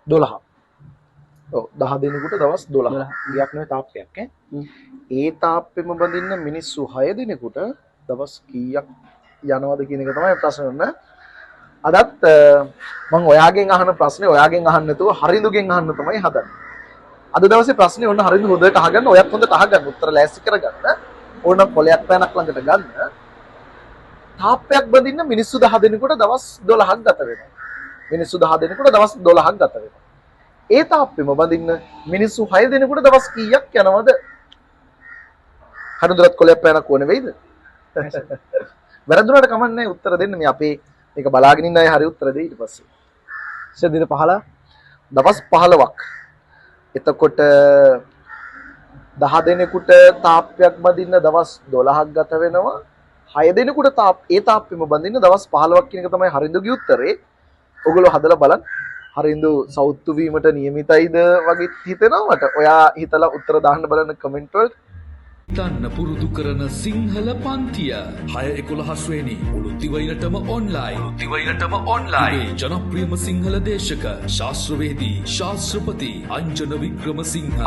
12. ඔව් 10 දිනකට දවස් 12. ගියක් නෙවෙයි තාප්පයක් ඈ. ඒ තාප්පෙම බඳින්න මිනිස්සු 6 දිනකට දවස් කීයක් යනවද කියන එක තමයි ප්‍රශ්නේ නේද? අදත් මම ඔයාගෙන් අහන ප්‍රශ්නේ ඔයාගෙන් අහන්න නැතුව හරිඳුගෙන් අහන්න තමයි හදන්නේ. අද දවසේ ප්‍රශ්නේ ඔන්න හරිඳු හොඳට අහගන්න, ඔයත් හොඳට අහගන්න, උත්තර ලෑස්ති කරගන්න. ඕනනම් කොලයක් පෑනක් ළඟට ගන්න. තාප්පයක් බඳින්න මිනිස්සු 10 දිනකට දවස් 12ක් ගත වෙනවා. මිනිස්සු 10 දිනකට දවස් 12ක් ගත වෙනවා. ඒ තාප්පෙම බඳින්න මිනිස්සු 6 දිනකට දවස් කීයක් යනවද? හරිඳුරත් කොලයක් පෑනක් ඕනේ වෙයිද? වැරදුනට කමන්නේ උත්තර දෙන්න. මේ අපේ මේක බලාගෙන ඉන්න අය හරි උත්තර දෙයි ඊට පස්සේ. දින 15 දවස් 15ක්. එතකොට 10 දිනෙකට තාප්පයක් බඳින්න දවස් 12ක් ගත වෙනවා. 6 දිනෙකට ඒ තාප්පෙම බඳින්න දවස් 15ක් කියන එක තමයි හරිඳුගේ උත්තරේ. ඔයගොල්ලෝ හදලා බලන්න. හරිඳු සෞතු වීමට නියමිතයිද වගේ හිතෙනවා මට. ඔයා හිතලා උත්තර දාන්න බලන්න කමෙන්ට් වලට. තන්න පුරුදු කරන සිංහල පන්තිය 6/11 වෙනි උළුතිවයිනටම ඔන්ලයින් ජනප්‍රියම සිංහල දේශක ශාස්ත්‍රවේදී ශාස්ත්‍රපති අංජන වික්‍රමසිංහ